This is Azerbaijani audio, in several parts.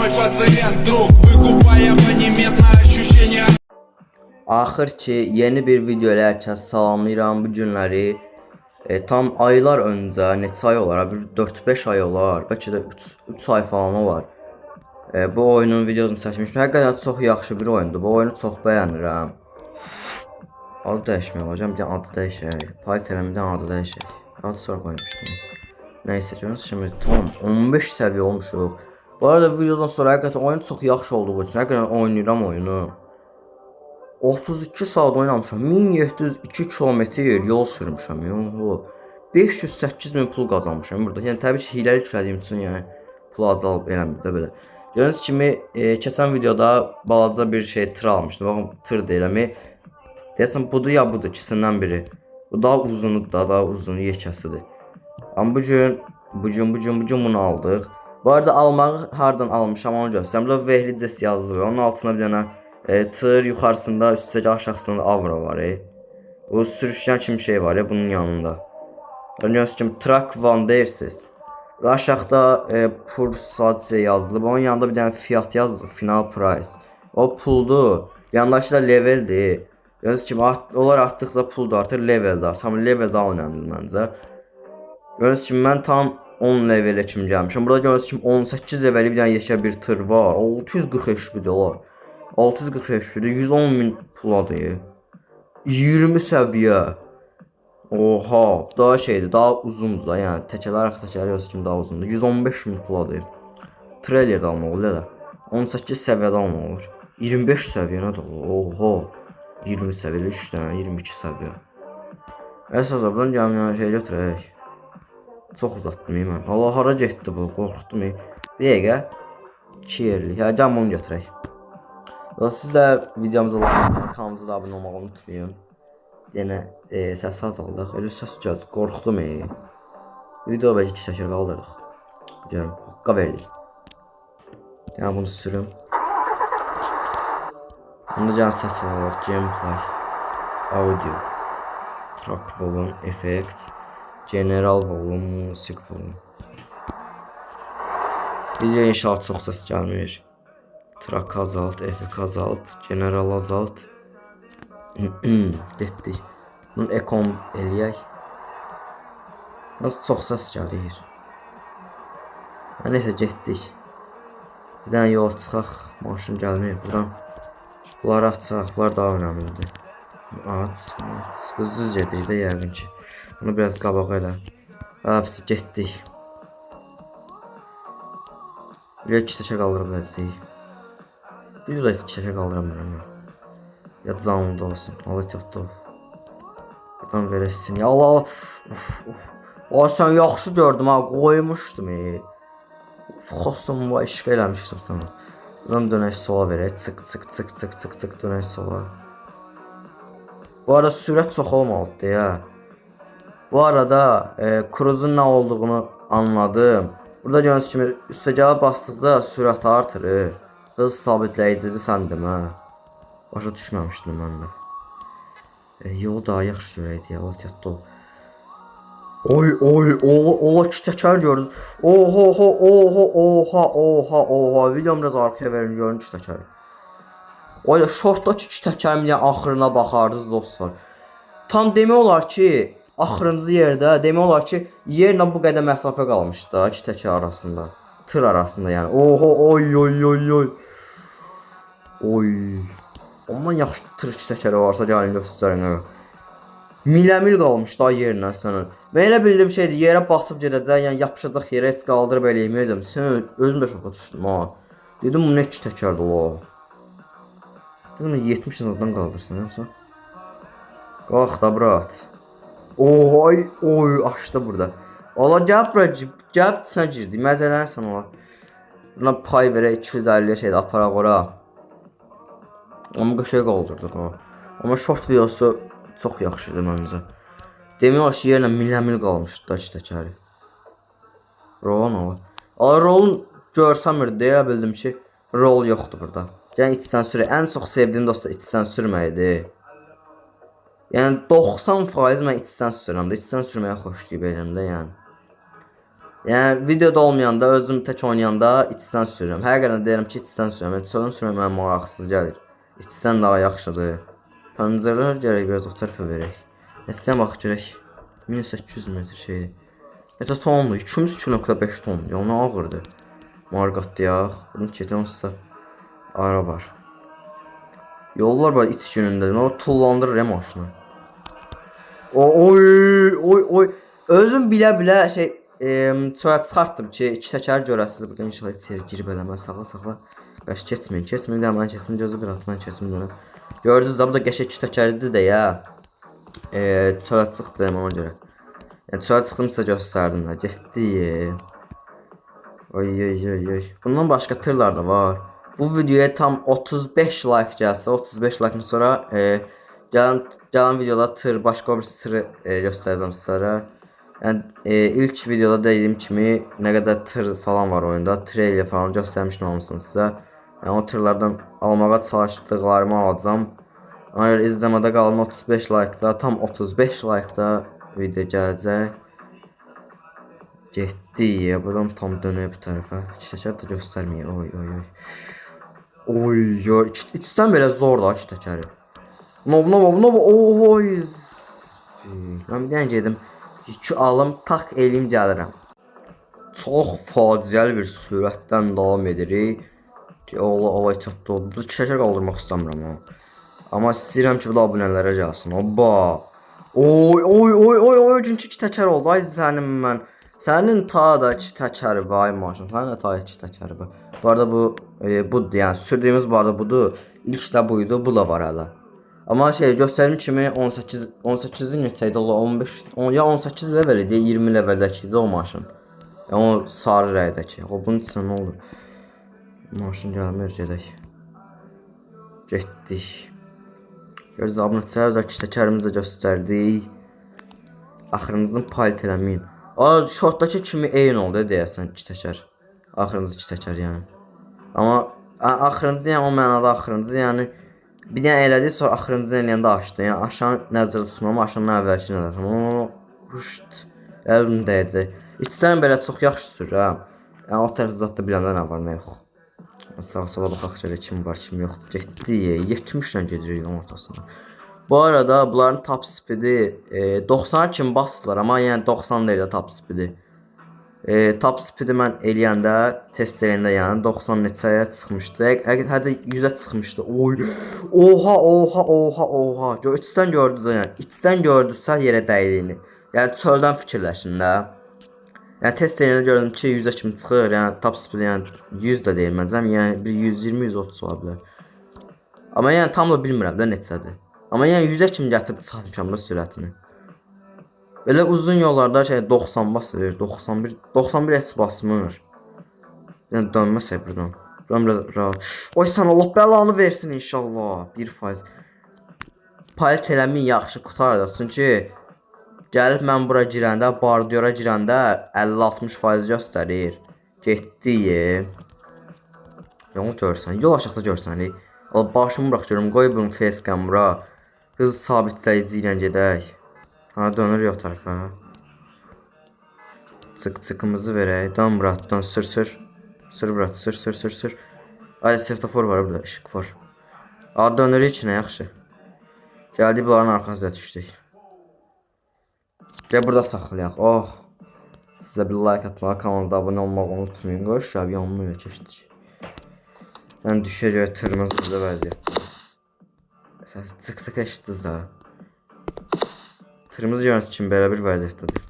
мой пациент, друг, выкупая абонементное ощущение. Axır ki, yeni bir video ilə hər kəs salamlayıram bu günləri. Tam aylar öncə, neçə ay olar? Bir 4-5 ay olar, bəlkə də 3 ay falan olar. Bu oyunun videosunu çəkmişdim. Həqiqətən çox yaxşı bir oyundur. Bu oyunu çox bəyənirəm. Adı dəyişmək olacaq, bir dənə adı dəyişək. Python eləmədən adı dəyişək. Adı sonra qoymuşdum. Nəysə, görürsünüz şimdi tam 15 səviyyə olmuşuq. Bu arada videodan sonra həqiqətən oyun çox yaxşı olduğu üçün həqiqətən oynayıram oyunu. 32 saat oynamışam. 1702 kilometr yol sürmüşəm. Yox. 508 min pul qazanmışam burada. Yəni təbii ki, hiləli yüklədiyim üçün yəni pul azalıb eləmir də belə. Gördüyünüz kimi keçən videoda balaca bir şey tır almışdım. Baxın, tır deyirəm. Deyəsən budur ya budur, ikisindən biri. Bu daha uzunudur, daha uzun yekəsidir. Amma bu gün bunu aldıq. Bu arada almağı hardan almışam onu göstərirəm. Burada Vehlices yazılır. Onun altına bir dənə tır, yuxarısında, üstəgə aşağısında avro var. O sürüşkən kimi şey var bunun yanında. Gördüyünüz kimi Truck Van deyirsiniz. Aşağıda Pursace yazılıb. Onun yanında bir dənə fiyat yazılıb. Final price. O puldur. Yanındakı da leveldir. Gördüyünüz kimi onlar artdıqca pul da artır, level də artır. Amma level daha önəmlidir məncə. Gördüyünüz kimi mən tam 10 levelə kimi gəlmişəm. Burada gördüyünüz kimi 18 leveli bir dənə yekə bir tır var. 640 HP dolar. 640 HP 110 min puladır. 20 səviyyə. Oha, daha şeydir, daha uzundur da. Yəni təkələr gördüyünüz kimi daha uzundur. 115 min puladır. Trailer də almaq olur da. 18 səviyyədə almaq olur. 25 səviyyə nədir? Oha. 20 səviyyəli 3 dənə, 22 səviyyə. Əsas buradan gəlməyən şey götürək. Çox uzatdım mən. Allah hara getdi bu? Qorxdum. Bir dəqiqə. 2 yerlik. Hə, gəlin bunu götürək. Siz də videomuza like, kanalımıza da abunə olmağı unutmayın. Yenə səs azaldıq. Elə səs gəldi. Qorxdum. Video bəlkə 2 səkər qaldırdıq. Gəlin, haqqa verdik. Yəni bunu sürüm. Bunda gəlin səs alaq. Gameplay. Audio. Track volume. Effect. General volume. Music volume. Video inşallah çox səs gəlmir. Track azalt, effect azalt, general azalt. Getdik. Bunu ekom eləyək. Nasıl çox səs gəlir. Neysə getdik. Bir dənə yol çıxaq. Maşın gəlmir. Buradan bunları açaq. Bunlar daha önəmlidir. Aç. Biz düz gedirik də yəqin ki. Bunu biraz qabağa elə. Hafif getdik. Bir 2 təkə qaldıra biləcəyik. Bir də 2 təkə qaldıramıram ya. Ya canlı olsun. Allah yatdı. Buradan verəsin. Ya Allah. Ay sən yaxşı gördüm ha. Qoymuşdum. Xosum var işq eləmişdim sana. Buradan dönək sola verək. Çık dönək sola. Bu arada sürət çox olmalıdır ya. Bu arada kruzun nə olduğunu anladım. Burada gördüyünüz kimi üstəgələ basdıqca sürəti artırır. Hız sabitləyicidir səndim hə. Başa düşməmişdim mən də. Yolu daha yaxşı görəydi ya. Yatdı ol. Ola 2 təkər gördünüz. Oha. Videom biraz arkaya verin görün 2 təkər. Oya şortdakı 2 təkərimin axırına baxardınız dostlar. Tam demək olar ki, axırıncı yerdə demək olar ki, yerlə bu qədər məsafə qalmışdı da 2 təkər arasında. Tır arasında yəni. Oy. Ondan yaxşı tır 2 təkəri varsa gəlin göstərin. Miləmil qalmış da yerlə sənin. Mən elə bildim şeydir, yerə batıb gedəcək, yəni yapışacaq yerə heç qaldırıb eləyəməyəcəm. Sən özüm də şoka düşdüm ha. Dedim bu nə 2 təkərdir o. Dedim 70 nədən qaldırsan yoxsa? Qalx da brat. Oy açdı burada. Ola gəl bura, gəl sən girdi. Məzələnsən ola. Buna pay verək 250 şeydə aparaq ora. Amma qəşəng qaldırdıq ha. Amma short videosu çox yaxşıdır məncə. Demək olar ki, yerlə miləmil qalmışdı da 2 təkəri. Rolun ola. Rolun görsəmir deyə bildim ki, rol yoxdur burada. Yəni içdən sürək. Ən çox sevdiyim dostlar içdən sürməkdir. Yəni 90% mən içdən sürürəm də. İçdən sürməyə xoşlayıb elimdə yəni. Yəni videoda olmayanda, özüm tək oynayanda içdən sürürəm. Həqiqətən deyirəm ki, içdən sürürəm. Çöldən sürmək mənə maraqsız gəlir. İçdən daha yaxşıdır. Pəncərələr gərək biraz o tərəfə verək. Eskiden bax görək. 1800 metr şeydir. Necə tondur? 202.5 ton. Ya nə ağırdır. Marqatdıyaq. Bunun keçən usta ara var. Yollar var it günündə. Nə tullandırır maşını. Oy. Özüm bilə şey çölə çıxartdım ki, iki təkər görəsiniz. Burada inşallah içeri girib eləmə. Saxla. Qaş keçməyin. Də mən keçim gözü bir atman keçim dönə. Gördünüz də bu da qəşəng iki təkərlidir də ya. Çölə çıxdım ona görə. Yəni çölə çıxdım sizə göstərdim də. Getdi. Oy. Bundan başqa tırlar da var. Bu videoya tam 35 like gəlsə, 35 like-dan sonra gələn videoda başqa bir tırı göstərəcəm sizlərə. Yəni ilk videoda dediyim kimi nə qədər tır falan var oyunda, trailer falan göstərmişdim hamısını sizə. Yəni o tırlardan almağa çalışdıqlarımı alacağam. Ona görə izləmədə qalın 35 like-da, tam 35 like-da video gələcək. Getdi, buradan tam dönüyor bu tərəfə. İki təkər də göstərməyək. Oy, içdən belə zor da iki təkəri. Oy. Mən bir dənə gedim. Yükü alım, tak eləyim gəlirəm. Çox faciəli bir sürətdən davam edirik. Allah çatdı oldu. Bu təkər qaldırmaq istəmirəm. Amma istəyirəm ki, bu da abunələrə gəlsin. Oy, çünki iki təkər oldu. Ay sənin mən. Sənin ta da iki təkəri var maşın. Sənin də ta iki təkəri var. Bu arada budur, yəni sürdüyümüz bu arada budur. İlk də buydu, bu da var hələ. Amma şey göstərim kimi 18-in neçə idi? 15 ya 18 level idi, 20 leveldəki idi o maşın. Yəni o sarı rəngdəki. O bunun içində nə olur? Maşın gəlmir, gedək. Getdik. Görürsünüz, abunəçilər iki təkərimizi də göstərdik. Axırınızın palit eləməyin. Shortdakı kimi eyni oldu deyəsən iki təkər. Axırınız iki təkər yəni. Amma axırıncı yəni o mənada axırıncı yəni bir dənə elədi, sonra axırıncı eləyəndə açdı. Yəni aşağı nəzərdə tutmam, aşağının əvvəlki nəzərdə tutmam. Əlim dəyəcək. İçdən belə çox yaxşı sürür, hə. Yəni o tərəf zat da biləndə nə var, nə yox. Sağa-sola baxaq görə kim var, kim yoxdur. Getdi, 70-lə gedirik yolun ortasına. Bu arada bunların top speedi 90'a kimi basdılar, amma yəni 90 deyil də top speedi. Top speedi mən eləyəndə, test eləyəndə yəni 90 neçəyə çıxmışdı. Hətta 100-ə çıxmışdı. Oha. İçdən gördünüz yəni. İçdən gördünüzsə yerə dəydiyini. Yəni çöldən fikirləşin də. Yəni test eləyəndə gördüm ki 100-ə kimi çıxır. Yəni top speedi yəni 100 də deyilməcəm. Yəni bir 120-130 ola bilər. Amma yəni tam da bilmirəm də neçədir. Amma yəni 100-ə kimi gətirib çıxartmışam da sürətini. Belə uzun yollarda şey 90 basır, 91 heç basmır. Yəni dönməsək buradan. Buradan biraz rahat. Oy sən Allah bəlanı versin inşallah. 1%. Palit eləmin yaxşı qutardı. Çünki gəlib mən bura girəndə, bardiyora girəndə 50-60% göstərir. Getdi. Yolu görsən, yol aşağıda görsən. Allah başımı bırax görüm, qoy bunun facecam bura. Hız sabitləyici ilə gedək. Ha dönür yok tarafa. Çıkımızı verək. Dön Murat, dön sür. Sür Murat, sür. Ay seftafor var burada, ışık var. Dönür içinə yaxşı. Gəldik bunların arxasına düşdük. Gəl burada saxlayaq. Sizə bir like atmağı, kanalda abunə olmağı unutmayın. Qoş abi yanmıyor keçdik. Yəni düşə görə tırmız burada vəziyyətdə. Səs çık eşitdiniz də. Tırmızı görünsün kimi belə bir vəziyyətdədir.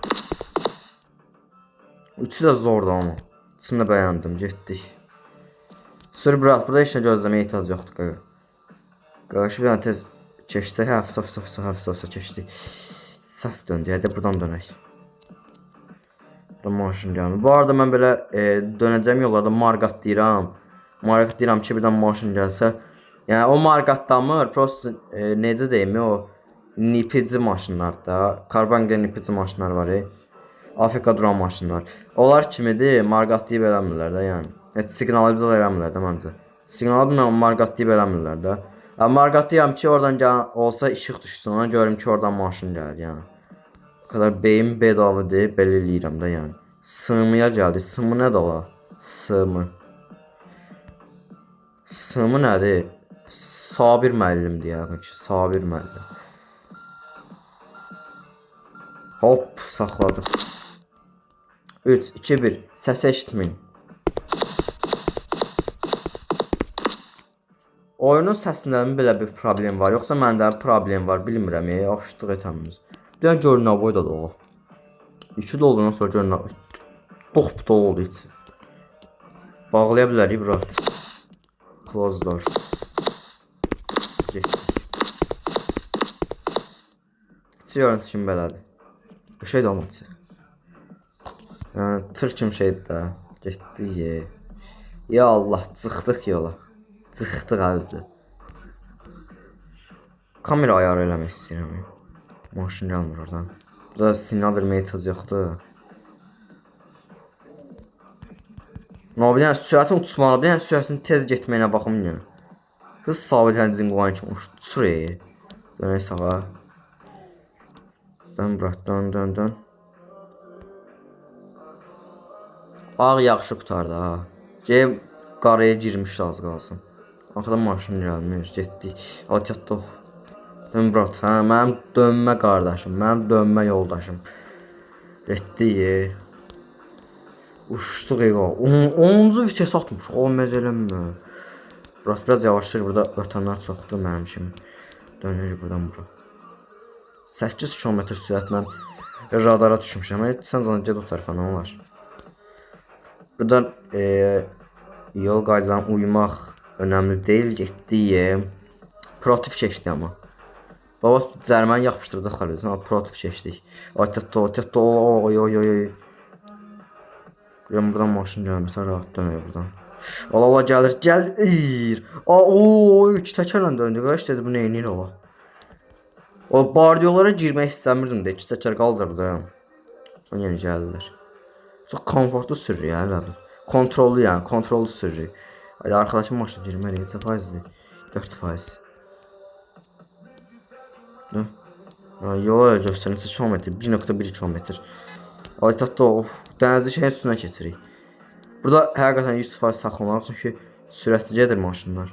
Üçü də zordur amma. İçini də bəyəndim, getdik. Sür bırak, burada heç nə gözləməyə ehtiyac yoxdur. Qarşı bir dənə tez keçsək, hafif keçdik. Səhv döndü, hədə buradan dönək. Burada maşın gəlmir. Bu arada mən belə dönəcəm yollarda marqat deyirəm. Marqat deyirəm ki, birdən maşın gəlsə. Yəni o marqatdamır, prosto necə deyim, o nipici maşınlarda, karbon nipici maşınlar var. AFK duran maşınlar. Onlar kimidir, marqat deyib eləmirlər də yəni. Heç siqnalı bizə eləmirlər də məncə. Siqnalı bilmirəm, marqat deyib eləmirlər də. Marqat deyirəm ki, oradan olsa işıq düşsün, ona görüm ki, oradan maşın gəlir yəni. Bu kadar beyin bedavadır, belə eləyirəm də yəni. Sığmıya gəldi. Sımı nədir ola? Sımı. Sımı nədir? Sabir müəllimdir yəqin ki. Sabir müəllim. Hop, saxladıq. 3, 2, 1. Səs eşitməyin. Oyunun səsində belə bir problem var, yoxsa məndə problem var, bilmirəm. Yaxşılıq etəmiz. Bir dənə görünə boyda da o. 2 dolduran sonra görünə. Doxp dolu oldu içi. Bağlaya bilərik, rahat. Close door. Getdik. İçi görüntüsü kimi belədir. Bir şey də olmadı. Yəni, tır kimi şeydir də. Getdik. Ya Allah, çıxdıq yola. Çıxdıq əvzdə. Kamera ayarı eləmək istəyirəm. Maşın gəlmir oradan. Burada sinyal verməyə ehtiyac yoxdur. Bir dənə sürətin uçmalı, bir dənə sürətin tez getməyinə baxım yəni. Hız sabit həncin qoyan kimi uçur. Dönək sağa. Dön bırak, dön. Ağ yaxşı qutardı ha. Geyim qaraya girmişdi az qalsın. Arxadan maşın gəlmir, getdik. Alçatdıq. Dön bırak, hə, mənim dönmə qardaşım, mənim dönmə yoldaşım. Getdik. Uçduq ego. 10-cu vites atmış. Olmaz eləmə. Bırak, biraz yavaşlayır, burada ötənlər çoxdur mənim kimi. Dönürük buradan bura. 8 km sürətlə radara düşmüşəm. Sən canı ged o tərəfə, nə olar? Buradan yol qaydalarına uymaq önəmli deyil, getdik. Proaktiv keçdik amma. Baba cərməni yapışdıracaq xaricdən, amma proaktiv keçdik. Aytətdə, oy. Buradan maşın gəlmir, sən rahat dönüyor buradan. Allah gəlir. İki təkərlə döndü, qaç dedi, bu neyinir ola? O bardiyonlara girmək istəmirdim də, 2 təkər qaldırdı. Sonra yeni gəldilər. Çox komfortlu sürür ya, elə bir. Kontrollü yəni, kontrollü sürür. Arkadaşım maşına girməli, neçə faizdir? 4%. Yola göstərin, 2 km, 1.1 km. Aytətdə, dənizli şeyin üstünə keçirik. Burada həqiqətən 100% saxlamaq, çünki sürətli gedir maşınlar.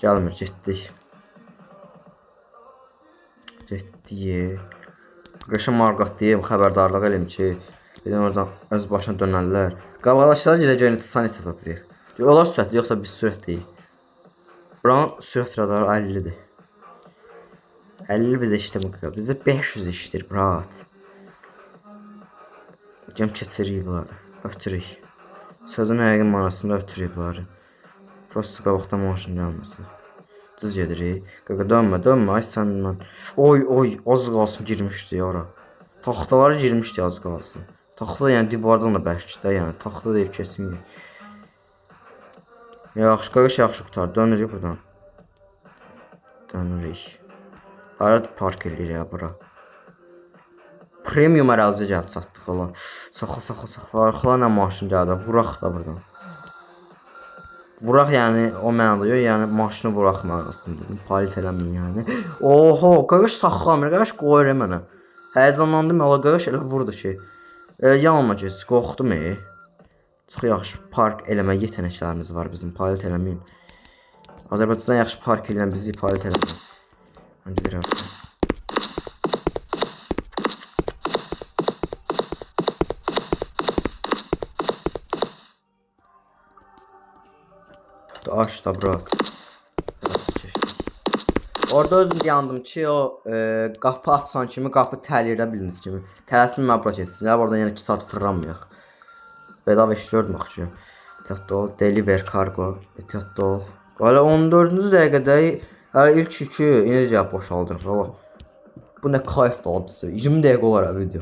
Gəlmir, getdik. Qəşə marqat deyim, xəbərdarlıq eləyim ki, birdən oradan öz başına dönərlər. Qabaqdaşlara girə neçə saniyə çatacaq. Onlar sürətli, yoxsa biz sürətliyik. Buranın sürət radarı 50-dir. 50 bizə işləmir, bizdə 500 işdir, rahat. Gəm keçirik bunları, ötürük. Sözün həqiqin manasında ötürük bunları. Prosto qabaqdan maşın gəlməsin. Düz gedirik. Qaqa dönmə, ay səndən. Oy, az qalsın girmişdi ora. Taxtaları girmişdi az qalsın. Taxta yəni divardan da bərkdə, yəni taxta deyib keçməyək. Yaxşı, qaqa yaxşı qutar, dönürük buradan. Dönürük. Hara park edirik ya bura. Premium əraziyə gəlib çatdıq ola. Saxla. Arxalarla maşın gəldi. Vuraq da buradan. Vuraq yəni o mənada yox, yəni maşını vuraq mənasında dedim. Palit eləməyin yəni. Oho, qaqaş saxlamır. Qaqaş qoyur mənə. Həyəcanlandım, ola qaqaş elə vurdu ki. Yanıma geç, qorxdum. Çox yaxşı park eləmə yetenəklərimiz var bizim. Palit eləməyin. Azərbaycandan yaxşı park eləyən bizi palit eləməyin. Önce bir hafta. Aç da bırak. Orada özüm yandım ki o qapı açsan kimi qapı təlirə biliniz kimi. Tələsin mən bura keçsinlər. Oradan yəni 2 saat fırlanmayaq. Bedava iş gördüm axı. Tətto deliver cargo. Tətto. Hələ 14-cü dəqiqədə hələ ilk yükü enerjiya boşaldırıq. Valla. Bu nə kayf da olub sizə. 20 dəqiqə olar video.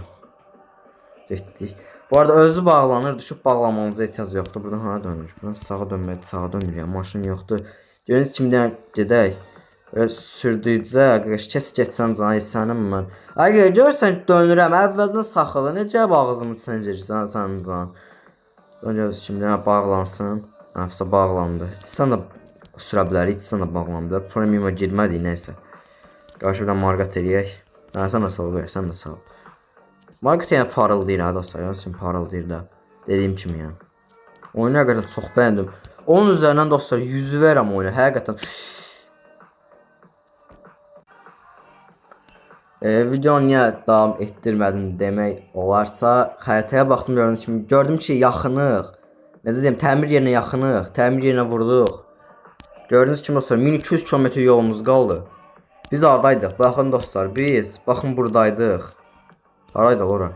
Getdik. Bu arada özü bağlanır, düşüb bağlamanıza ehtiyac yoxdur. Buradan hara dönür? Buradan sağa dönmək, sağa dönür. Yəni maşın yoxdur. Görürsünüz kimdən gedək. Sürdükcə, keçsən canı sənin mən. Əgər görsən dönürəm, əvvəldən saxla. Necə ağzımın içinə girirsən sənin can. Görürsünüz kimdən bağlansın. Nəfsə bağlandı. Sən də sürə bilər, sən də bağlandı. Premium'a girmədik, neysə. Qarşı bir marqat eləyək. Sən də sağ ol, sən də sağ ol. Market yenə parıldayır ha dostlar. Yəni üçün parıldayır da. Dediyim kimi yəni. Oyunu həqiqətən çox bəyəndim. Onun üzərindən dostlar 100 verirəm oyuna. Həqiqətən videonu niyə davam etdirmədim demək olarsa, xəritəyə baxdım, gördüm ki, yaxınıq. Necə deyim, təmir yerinə yaxınıq, təmir yerinə vurduq. Gördüyünüz kimi dostlar, 1200 km yolumuz qaldı. Biz hardaydıq? Baxın dostlar, baxın buradaydıq. Haraydıq ora?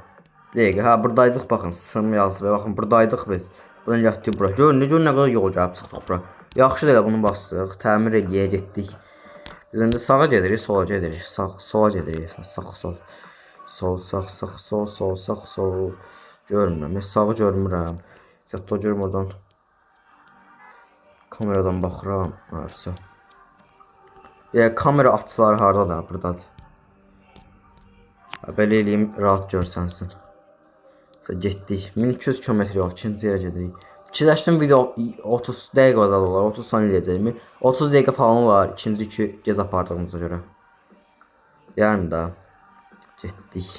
Dəqiqə, hə buradaydıq, baxın, sım yazdı və baxın buradaydıq biz. Buradan yatdıq bura. Görün, nə qədər yol gəlib çıxdıq bura. Yaxşı da elə bunu basdıq, təmir eləyə getdik. Biz indi sağa gedirik, sola gedirik. Sola gedirik. Sağ, sol. Sol, sağ, sağ, sol, sol, sağ, sol. Görmürəm. Mən sağı görmürəm. Hətta görüm oradan. Kameradan baxıram. Varsa. Kamera açıları hardadır? Buradadır. Belə eləyim, rahat görsənsin. Getdik. 1200 km yol. İkinci yerə gedirik. Fikirləşdim video 30 dəqiqə azad olar, 30 saniyə eləyəcəyimi. 30 dəqiqə falan var ikinci iki gez apardığımıza görə. Yəni da getdik.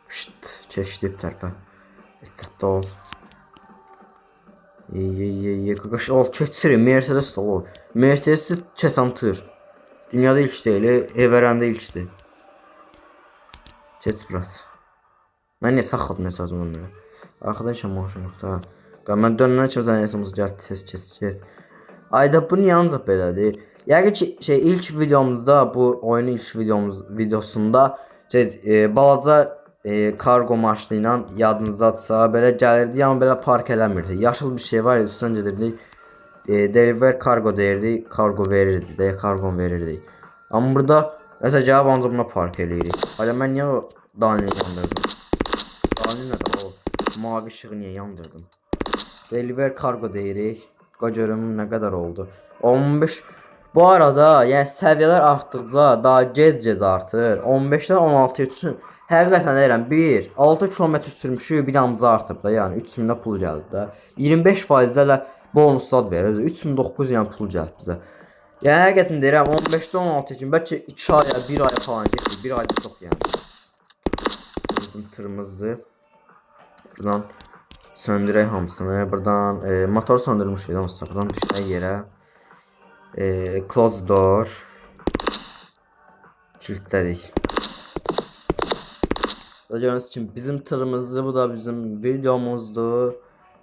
Şşt, keçdik bir tərəfə. Diqqətli ol. Qaqaş ol, keçirik. Mercedes də ol. Mercedes keçən tır. Dünyada ilk deyil, evərəndə ilkdir. Keç brat. Mən niyə saxladım mesajımı onlara? Arxadan işə maşın yoxdur. Mən dönənə kimi zənnəsəmiz gəldi, tez get. Ayda bu niyə ancaq belədir? Yəqin ki ilk videomuzda, bu oyunun ilk videosunda balaca kargo maşını ilə yadınızdadsa belə gəlirdi, amma belə park eləmirdi. Yaşıl bir şey var idi, üstündən gedirdi. Deliver kargo deyirdi, kargo verirdi, deyə kargon verirdi. Amma burada nəsə gəlib ancaq buna park eləyirik. Hələ mən niyə o Dani'yi yandırdım? Dani nədə o? Mavi işığı niyə yandırdım? Deliver kargo deyirik. Görüm nə qədər oldu. 15. Bu arada, yəni səviyyələr artdıqca daha gec artır. 15-dən 16-ya düşsün. Həqiqətən deyirəm, 6 km sürmüşük, bir damcı artıb da, yəni 3000-də pul gəldi də. 25%-lə bonuslar verir. 3900 yəni pul gəldi bizə. Yəni həqiqətən deyirəm, 15-dən 16-ya kimi bəlkə 2 aya, 1 aya falan getdi. 1 ayda çox yəni. Bizim tırımızdır. Buradan söndürək hamısını. Buradan motor söndürmüşük dostlar. Buradan düşmək yerə close door kilitlədik. Gördüyünüz kimi bizim tırımızdır. Bu da bizim videomuzdur.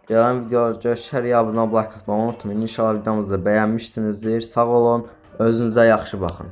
Gələn videolar görüşər, abunə olub like atmağı unutmayın. İnşallah videomuzu da bəyənmişsinizdir. Sağ olun. Özünüzə yaxşı baxın.